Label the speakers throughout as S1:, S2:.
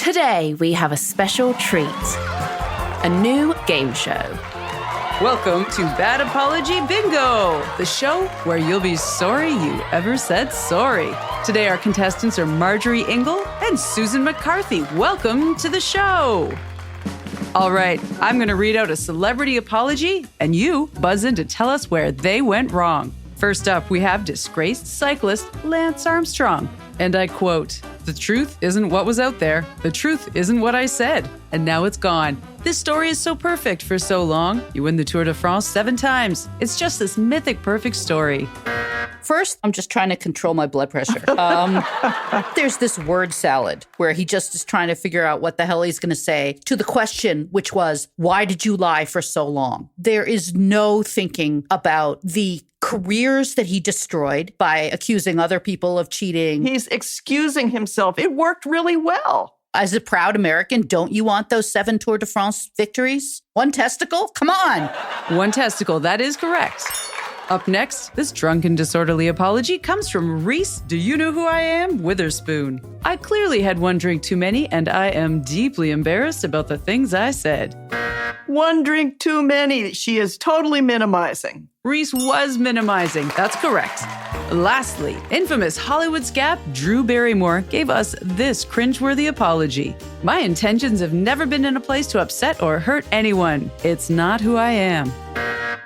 S1: Today we have a special treat, a new game show.
S2: Welcome to Bad Apology Bingo, the show where you'll be sorry you ever said sorry. Today our contestants are Marjorie Ingle and Susan McCarthy. Welcome to the show. All right, I'm going to read out a celebrity apology, and you buzz in to tell us where they went wrong. First up, we have disgraced cyclist Lance Armstrong. And I quote, "The truth isn't what was out there. The truth isn't what I said. And now it's gone. This story is so perfect for so long. You win the Tour de France 7 times. It's just this mythic perfect story."
S3: First, I'm just trying to control my blood pressure. There's this word salad where he just is trying to figure out what the hell he's going to say to the question, which was, why did you lie for so long? There is no thinking about the careers that he destroyed by accusing other people of cheating.
S4: He's excusing himself. It worked really well.
S3: As a proud American, don't you want those 7 Tour de France victories? 1 testicle? Come on.
S2: 1 testicle, that is correct. Up next, this drunken, disorderly apology comes from Reese, do you know who I am? Witherspoon. I clearly had 1 drink too many, and I am deeply embarrassed about the things I said.
S4: 1 drink too many. She is totally minimizing.
S2: Reese was minimizing. That's correct. Lastly, infamous Hollywood scap Drew Barrymore gave us this cringeworthy apology. My intentions have never been in a place to upset or hurt anyone. It's not who I am.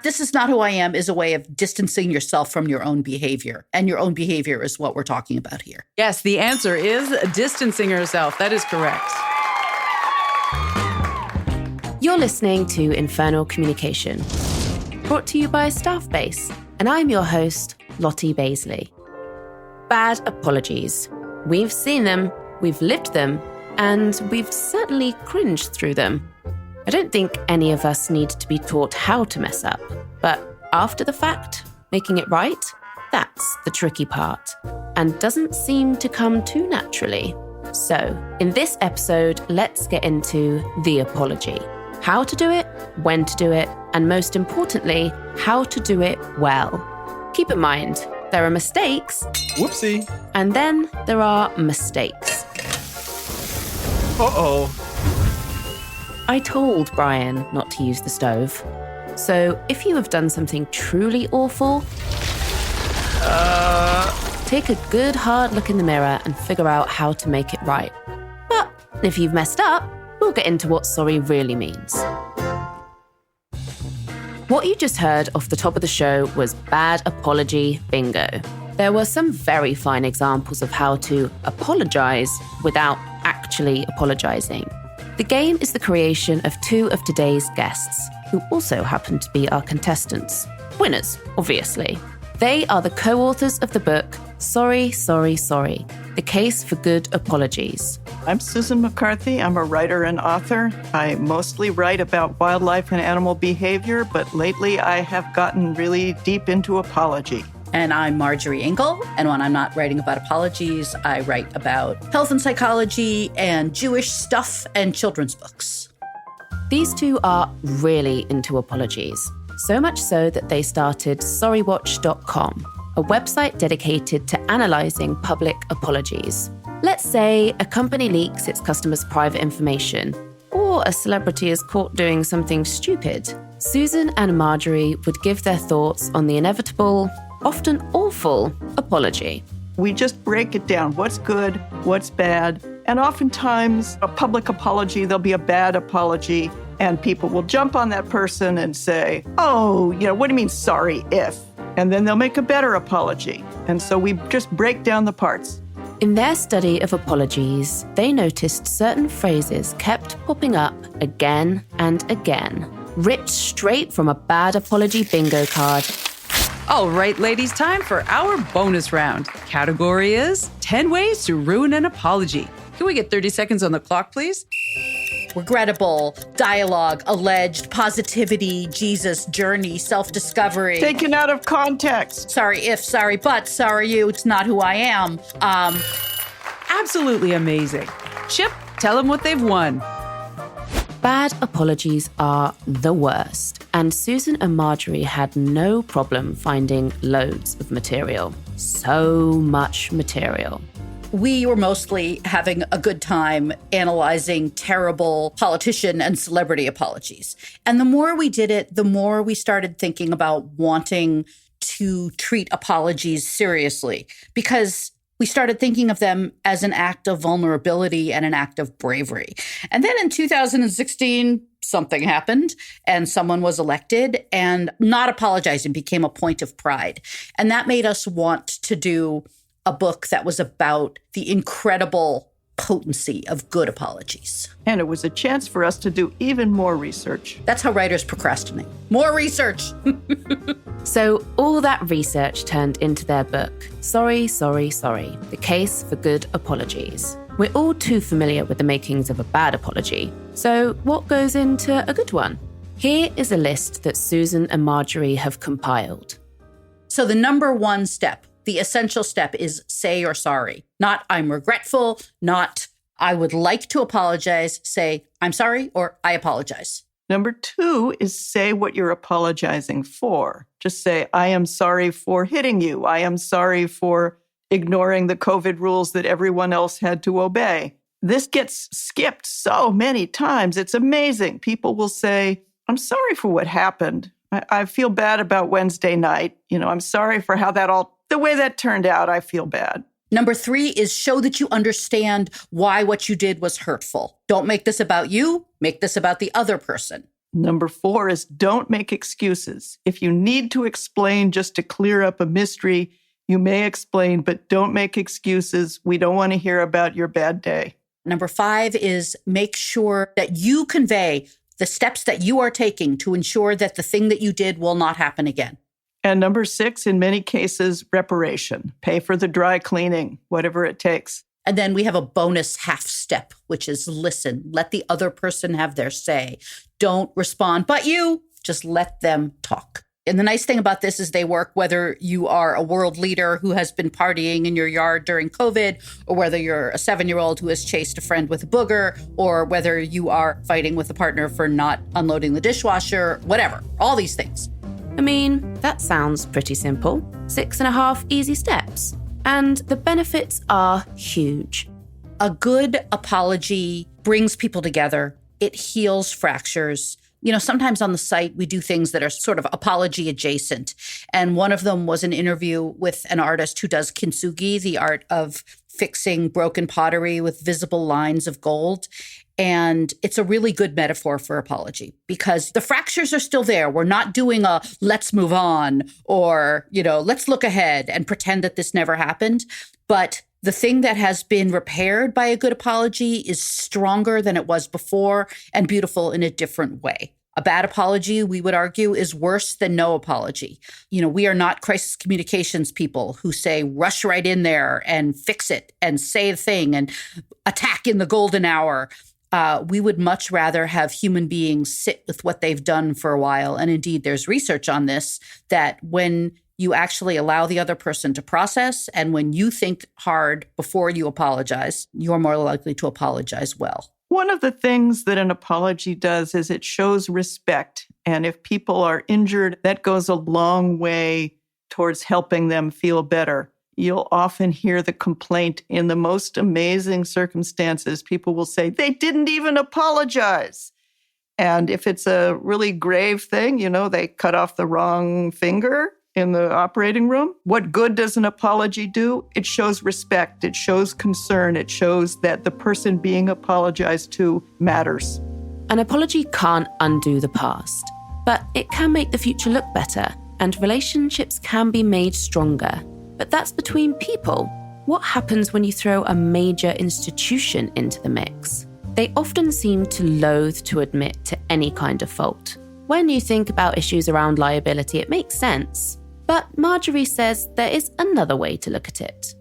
S3: This is not who I am is a way of distancing yourself from your own behavior. And your own behavior is what we're talking about here.
S2: Yes, the answer is distancing herself. That is correct.
S1: You're listening to Infernal Communication, brought to you by Staffbase, and I'm your host, Lottie Bazley. Bad apologies. We've seen them, we've lived them, and we've certainly cringed through them. I don't think any of us need to be taught how to mess up, but after the fact, making it right, that's the tricky part, and doesn't seem to come too naturally. So, in this episode, let's get into the apology. How to do it, when to do it, and most importantly, how to do it well. Keep in mind, there are mistakes.
S5: Whoopsie.
S1: And then there are mistakes.
S5: Uh-oh.
S1: I told Brian not to use the stove. So if you have done something truly awful, take a good hard look in the mirror and figure out how to make it right. But if you've messed up, we'll get into what sorry really means. What you just heard off the top of the show was Bad Apology Bingo. There were some very fine examples of how to apologize without actually apologizing. The game is the creation of 2 of today's guests, who also happen to be our contestants. Winners, obviously. They are the co-authors of the book, Sorry, Sorry, Sorry, The Case for Good Apologies.
S4: I'm Susan McCarthy. I'm a writer and author. I mostly write about wildlife and animal behavior, but lately I have gotten really deep into apology.
S3: And I'm Marjorie Ingle. And when I'm not writing about apologies, I write about health and psychology and Jewish stuff and children's books.
S1: These 2 are really into apologies. So much so that they started sorrywatch.com, a website dedicated to analyzing public apologies. Let's say a company leaks its customers' private information, or a celebrity is caught doing something stupid. Susan and Marjorie would give their thoughts on the inevitable, often awful, apology.
S4: We just break it down. What's good, what's bad. And oftentimes, a public apology, there'll be a bad apology, and people will jump on that person and say, oh, what do you mean sorry if? And then they'll make a better apology. And so we just break down the parts.
S1: In their study of apologies, they noticed certain phrases kept popping up again and again, ripped straight from a bad apology bingo card.
S2: All right, ladies, time for our bonus round. Category is 10 ways to ruin an apology. Can we get 30 seconds on the clock, please?
S3: Regrettable, dialogue, alleged, positivity, Jesus, journey, self-discovery.
S4: Taken out of context.
S3: Sorry if, sorry but, sorry you, it's not who I am.
S2: Absolutely amazing. Chip, tell them what they've won.
S1: Bad apologies are the worst, and Susan and Marjorie had no problem finding loads of material. So much material.
S3: We were mostly having a good time analyzing terrible politician and celebrity apologies. And the more we did it, the more we started thinking about wanting to treat apologies seriously, because we started thinking of them as an act of vulnerability and an act of bravery. And then in 2016, something happened and someone was elected, and not apologizing became a point of pride. And that made us want to do a book that was about the incredible potency of good apologies.
S4: And it was a chance for us to do even more research.
S3: That's how writers procrastinate. More research.
S1: So all that research turned into their book, Sorry, Sorry, Sorry, The Case for Good Apologies. We're all too familiar with the makings of a bad apology. So what goes into a good one? Here is a list that Susan and Marjorie have compiled.
S3: So the number one step, the essential step, is say you're sorry. Not I'm regretful, not I would like to apologize. Say I'm sorry or I apologize.
S4: Number 2 is say what you're apologizing for. Just say, I am sorry for hitting you. I am sorry for ignoring the COVID rules that everyone else had to obey. This gets skipped so many times. It's amazing. People will say, I'm sorry for what happened. I feel bad about Wednesday night. I'm sorry for how the way that turned out. I feel bad.
S3: Number 3 is show that you understand why what you did was hurtful. Don't make this about you. Make this about the other person.
S4: Number 4 is don't make excuses. If you need to explain just to clear up a mystery, you may explain, but don't make excuses. We don't want to hear about your bad day.
S3: Number 5 is make sure that you convey the steps that you are taking to ensure that the thing that you did will not happen again.
S4: And number 6, in many cases, reparation. Pay for the dry cleaning, whatever it takes.
S3: And then we have a bonus half step, which is listen. Let the other person have their say. Don't respond, but you just let them talk. And the nice thing about this is they work whether you are a world leader who has been partying in your yard during COVID, or whether you're a 7-year-old who has chased a friend with a booger, or whether you are fighting with a partner for not unloading the dishwasher, whatever, all these things.
S1: I mean, that sounds pretty simple. 6.5 easy steps. And the benefits are huge.
S3: A good apology brings people together. It heals fractures. Sometimes on the site, we do things that are sort of apology adjacent. And one of them was an interview with an artist who does kintsugi, the art of fixing broken pottery with visible lines of gold. And it's a really good metaphor for apology because the fractures are still there. We're not doing a let's move on or, let's look ahead and pretend that this never happened. But the thing that has been repaired by a good apology is stronger than it was before and beautiful in a different way. A bad apology, we would argue, is worse than no apology. We are not crisis communications people who say rush right in there and fix it and say the thing and attack in the golden hour. We would much rather have human beings sit with what they've done for a while. And indeed, there's research on this, that when you actually allow the other person to process and when you think hard before you apologize, you're more likely to apologize well.
S4: One of the things that an apology does is it shows respect. And if people are injured, that goes a long way towards helping them feel better. You'll often hear the complaint in the most amazing circumstances. People will say, they didn't even apologize. And if it's a really grave thing, they cut off the wrong finger in the operating room. What good does an apology do? It shows respect. It shows concern. It shows that the person being apologized to matters.
S1: An apology can't undo the past, but it can make the future look better, and relationships can be made stronger. But that's between people. What happens when you throw a major institution into the mix? They often seem to loathe to admit to any kind of fault. When you think about issues around liability, it makes sense. But Marjorie says there is another way to look at it.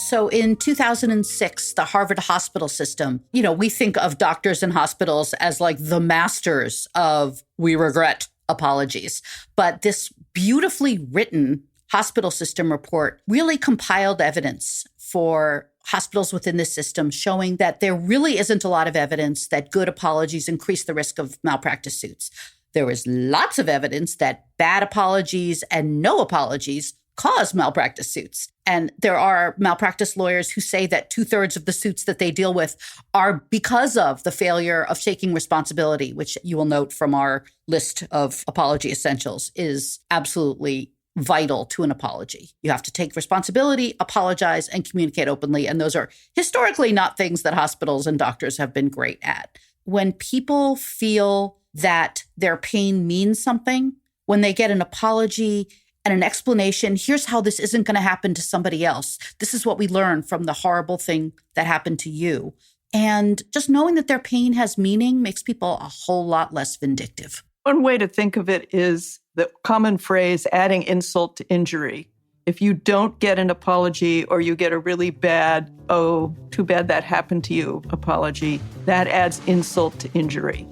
S3: So in 2006, the Harvard hospital system, we think of doctors and hospitals as like the masters of we regret apologies. But this beautifully written hospital system report really compiled evidence for hospitals within this system showing that there really isn't a lot of evidence that good apologies increase the risk of malpractice suits. There is lots of evidence that bad apologies and no apologies cause malpractice suits. And there are malpractice lawyers who say that 2/3 of the suits that they deal with are because of the failure of taking responsibility, which you will note from our list of apology essentials is absolutely vital to an apology. You have to take responsibility, apologize, and communicate openly. And those are historically not things that hospitals and doctors have been great at. When people feel that their pain means something, when they get an apology and an explanation, here's how this isn't going to happen to somebody else. This is what we learned from the horrible thing that happened to you. And just knowing that their pain has meaning makes people a whole lot less vindictive.
S4: One way to think of it is the common phrase, adding insult to injury. If you don't get an apology or you get a really bad, oh, too bad that happened to you apology, that adds insult to injury.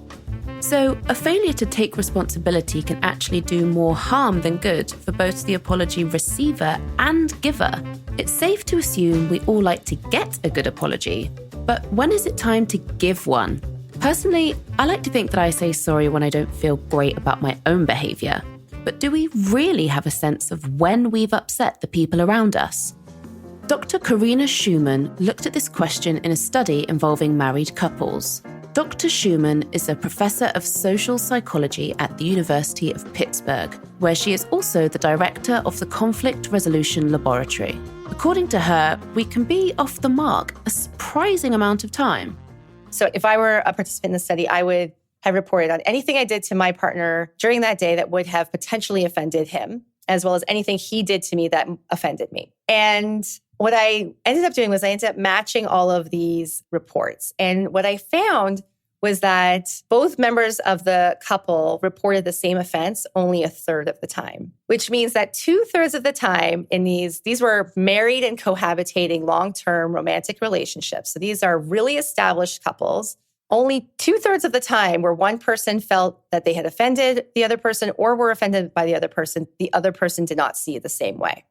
S1: So a failure to take responsibility can actually do more harm than good for both the apology receiver and giver. It's safe to assume we all like to get a good apology, but when is it time to give one? Personally, I like to think that I say sorry when I don't feel great about my own behaviour. But do we really have a sense of when we've upset the people around us? Dr. Karina Schumann looked at this question in a study involving married couples. Dr. Schumann is a professor of social psychology at the University of Pittsburgh, where she is also the director of the Conflict Resolution Laboratory. According to her, we can be off the mark a surprising amount of time.
S5: So if I were a participant in the study, I would have reported on anything I did to my partner during that day that would have potentially offended him, as well as anything he did to me that offended me. And what I ended up doing was I ended up matching all of these reports. And what I found was that both members of the couple reported the same offense only a third of the time, which means that 2/3 of the time in these were married and cohabitating long-term romantic relationships. So these are really established couples. Only 2/3 of the time where one person felt that they had offended the other person or were offended by the other person did not see it the same way.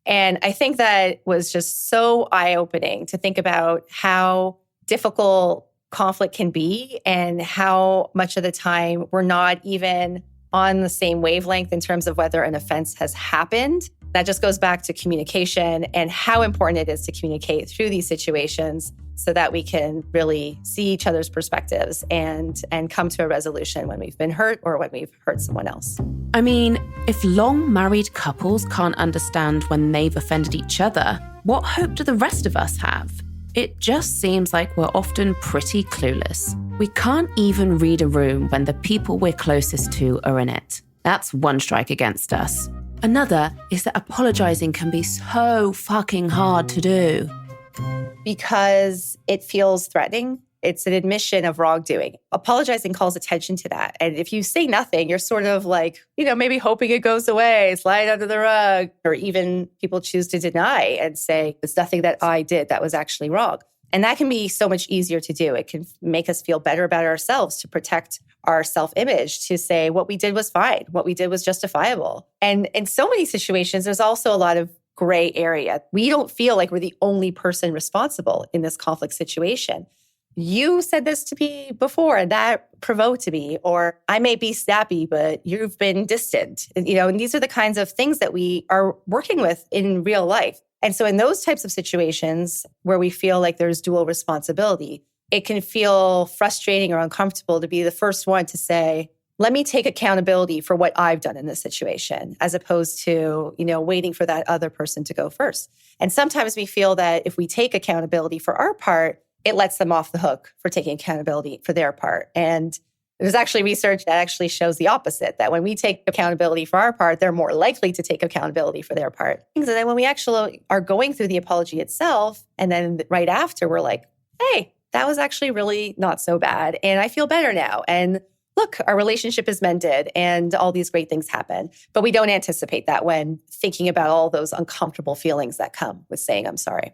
S5: And I think that was just so eye-opening to think about how difficult conflict can be and how much of the time we're not even on the same wavelength in terms of whether an offense has happened. That just goes back to communication and how important it is to communicate through these situations so that we can really see each other's perspectives and come to a resolution when we've been hurt or when we've hurt someone else.
S1: I mean, if long married couples can't understand when they've offended each other, what hope do the rest of us have? It just seems like we're often pretty clueless. We can't even read a room when the people we're closest to are in it. That's one strike against us. Another is that apologizing can be so fucking hard to do.
S5: Because it feels threatening. It's an admission of wrongdoing. Apologizing calls attention to that. And if you say nothing, you're sort of like, maybe hoping it goes away, slide under the rug, or even people choose to deny and say, it's nothing that I did that was actually wrong. And that can be so much easier to do. It can make us feel better about ourselves, to protect our self-image, to say what we did was fine, what we did was justifiable. And in so many situations, there's also a lot of gray area. We don't feel like we're the only person responsible in this conflict situation. You said this to me before, and that provoked me, or I may be snappy, but you've been distant. And these are the kinds of things that we are working with in real life. And so in those types of situations where we feel like there's dual responsibility, it can feel frustrating or uncomfortable to be the first one to say, let me take accountability for what I've done in this situation, as opposed to, waiting for that other person to go first. And sometimes we feel that if we take accountability for our part, it lets them off the hook for taking accountability for their part. And there's actually research that actually shows the opposite, that when we take accountability for our part, they're more likely to take accountability for their part. And then when we actually are going through the apology itself, and then right after, we're like, hey, that was actually really not so bad. And I feel better now. And look, our relationship is mended and all these great things happen. But we don't anticipate that when thinking about all those uncomfortable feelings that come with saying, I'm sorry.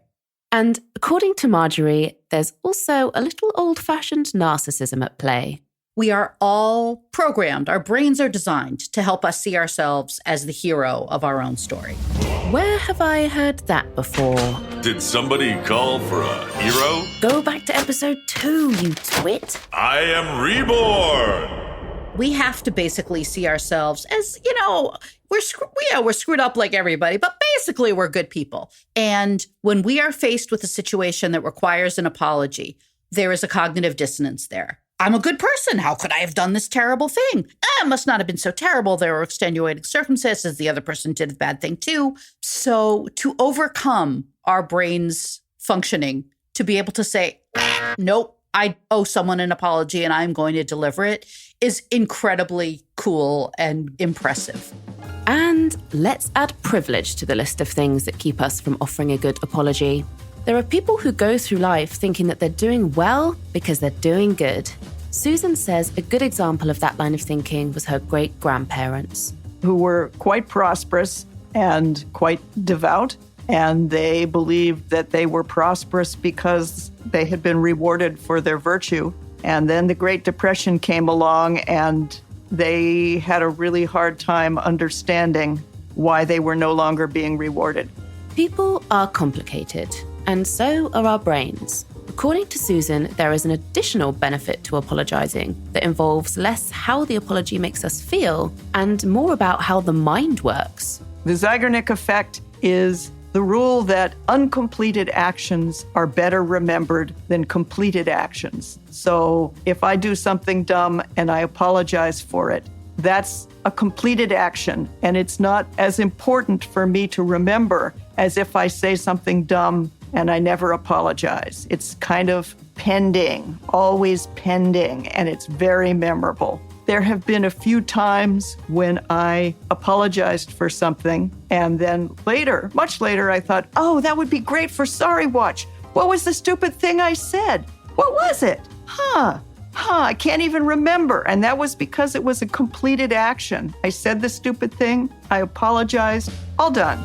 S1: And according to Marjorie, there's also a little old-fashioned narcissism at play.
S3: We are all programmed. Our brains are designed to help us see ourselves as the hero of our own story.
S1: Where have I heard that before?
S6: Did somebody call for a hero?
S1: Go back to episode 2, you twit.
S6: I am reborn!
S3: We have to basically see ourselves as, we're screwed up like everybody, but basically we're good people. And when we are faced with a situation that requires an apology, there is a cognitive dissonance there. I'm a good person. How could I have done this terrible thing? It must not have been so terrible. There were extenuating circumstances. The other person did a bad thing too. So to overcome our brain's functioning, to be able to say, nope, I owe someone an apology and I'm going to deliver it, is incredibly cool and impressive.
S1: And let's add privilege to the list of things that keep us from offering a good apology. There are people who go through life thinking that they're doing well because they're doing good. Susan says a good example of that line of thinking was her great-grandparents,
S4: who were quite prosperous and quite devout, and they believed that they were prosperous because they had been rewarded for their virtue. And then the Great Depression came along, and they had a really hard time understanding why they were no longer being rewarded.
S1: People are complicated, and so are our brains. According to Susan, there is an additional benefit to apologizing that involves less how the apology makes us feel and more about how the mind works.
S4: The Zeigarnik effect is the rule that uncompleted actions are better remembered than completed actions. So if I do something dumb and I apologize for it, that's a completed action, and it's not as important for me to remember as if I say something dumb and I never apologize. It's kind of pending, always pending, and it's very memorable. There have been a few times when I apologized for something, and then later, much later, I thought, oh, that would be great for Sorry Watch. What was the stupid thing I said? What was it? I can't even remember. And that was because it was a completed action. I said the stupid thing, I apologized, all done.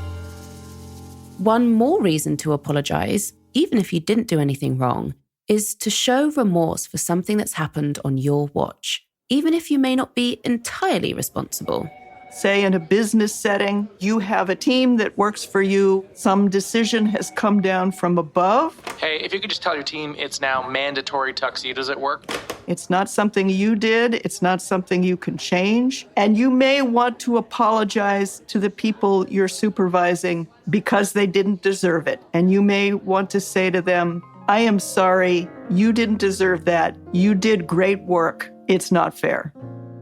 S1: One more reason to apologize, even if you didn't do anything wrong, is to show remorse for something that's happened on your watch, even if you may not be entirely responsible.
S4: Say in a business setting, you have a team that works for you. Some decision has come down from above.
S7: Hey, if you could just tell your team it's now mandatory tuxedos at work.
S4: It's not something you did. It's not something you can change. And you may want to apologize to the people you're supervising because they didn't deserve it. And you may want to say to them, I am sorry, you didn't deserve that. You did great work. It's not fair.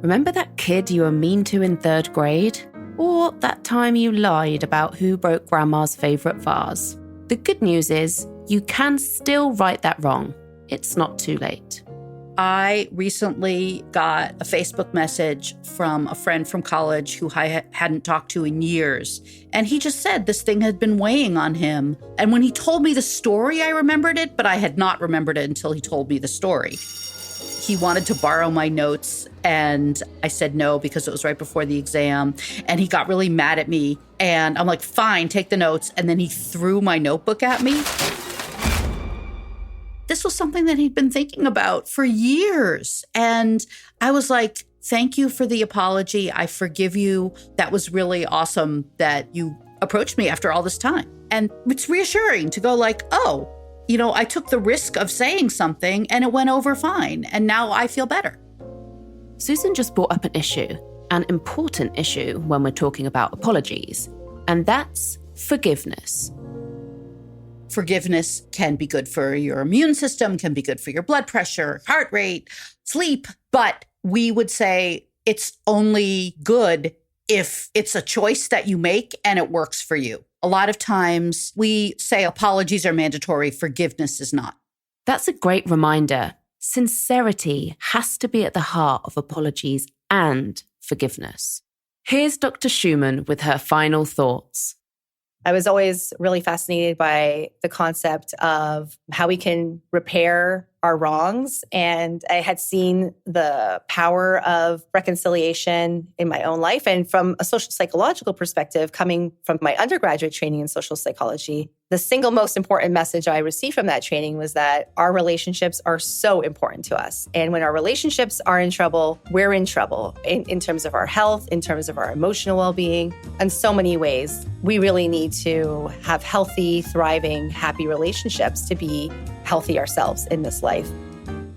S1: Remember that kid you were mean to in 3rd grade? Or that time you lied about who broke Grandma's favourite vase? The good news is you can still right that wrong. It's not too late.
S3: I recently got a Facebook message from a friend from college who I hadn't talked to in years. And he just said this thing had been weighing on him. And when he told me the story, I remembered it, but I had not remembered it until he told me the story. He wanted to borrow my notes, and I said no because it was right before the exam. And he got really mad at me. And I'm like, fine, take the notes. And then he threw my notebook at me. This was something that he'd been thinking about for years. And I was like, thank you for the apology. I forgive you. That was really awesome that you approached me after all this time. And it's reassuring to go like, oh, you know, I took the risk of saying something and it went over fine. And now I feel better.
S1: Susan just brought up an issue, an important issue when we're talking about apologies, and that's forgiveness.
S3: Forgiveness can be good for your immune system, can be good for your blood pressure, heart rate, sleep. But we would say it's only good if it's a choice that you make and it works for you. A lot of times we say apologies are mandatory, forgiveness is not.
S1: That's a great reminder. Sincerity has to be at the heart of apologies and forgiveness. Here's Dr. Schumann with her final thoughts.
S5: I was always really fascinated by the concept of how we can repair our wrongs. And I had seen the power of reconciliation in my own life. And from a social psychological perspective, coming from my undergraduate training in social psychology, the single most important message I received from that training was that our relationships are so important to us. And when our relationships are in trouble, we're in trouble in terms of our health, in terms of our emotional well-being. In so many ways, we really need to have healthy, thriving, happy relationships to be healthy ourselves in this life.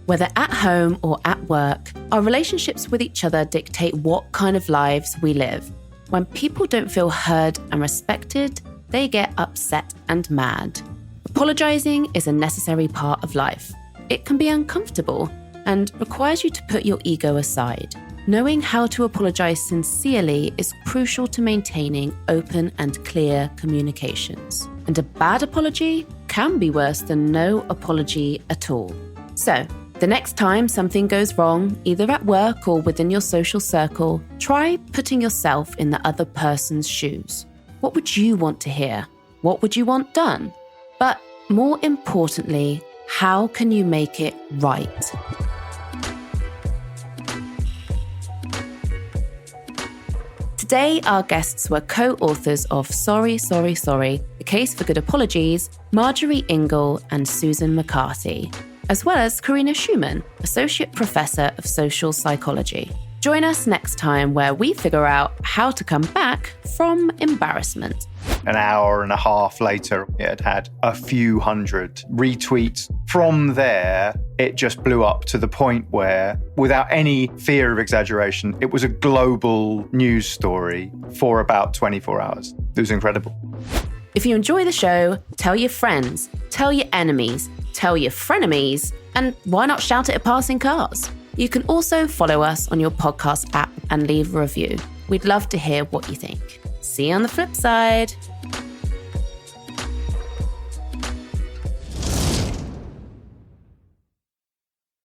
S1: Whether at home or at work, our relationships with each other dictate what kind of lives we live. When people don't feel heard and respected, they get upset and mad. Apologizing is a necessary part of life. It can be uncomfortable and requires you to put your ego aside. Knowing how to apologize sincerely is crucial to maintaining open and clear communications. And a bad apology can be worse than no apology at all. So, the next time something goes wrong, either at work or within your social circle, try putting yourself in the other person's shoes. What would you want to hear? What would you want done? But more importantly, how can you make it right? Today, our guests were co-authors of Sorry, Sorry, Sorry, A Case for Good Apologies, Marjorie Ingle and Susan McCarthy, as well as Karina Schumann, Associate Professor of Social Psychology. Join us next time where we figure out how to come back from embarrassment.
S8: An hour and a half later, it had had a few hundred retweets. From there, it just blew up to the point where, without any fear of exaggeration, it was a global news story for about 24 hours. It was incredible.
S1: If you enjoy the show, tell your friends, tell your enemies, tell your frenemies, and why not shout it at passing cars? You can also follow us on your podcast app and leave a review. We'd love to hear what you think. See you on the flip side.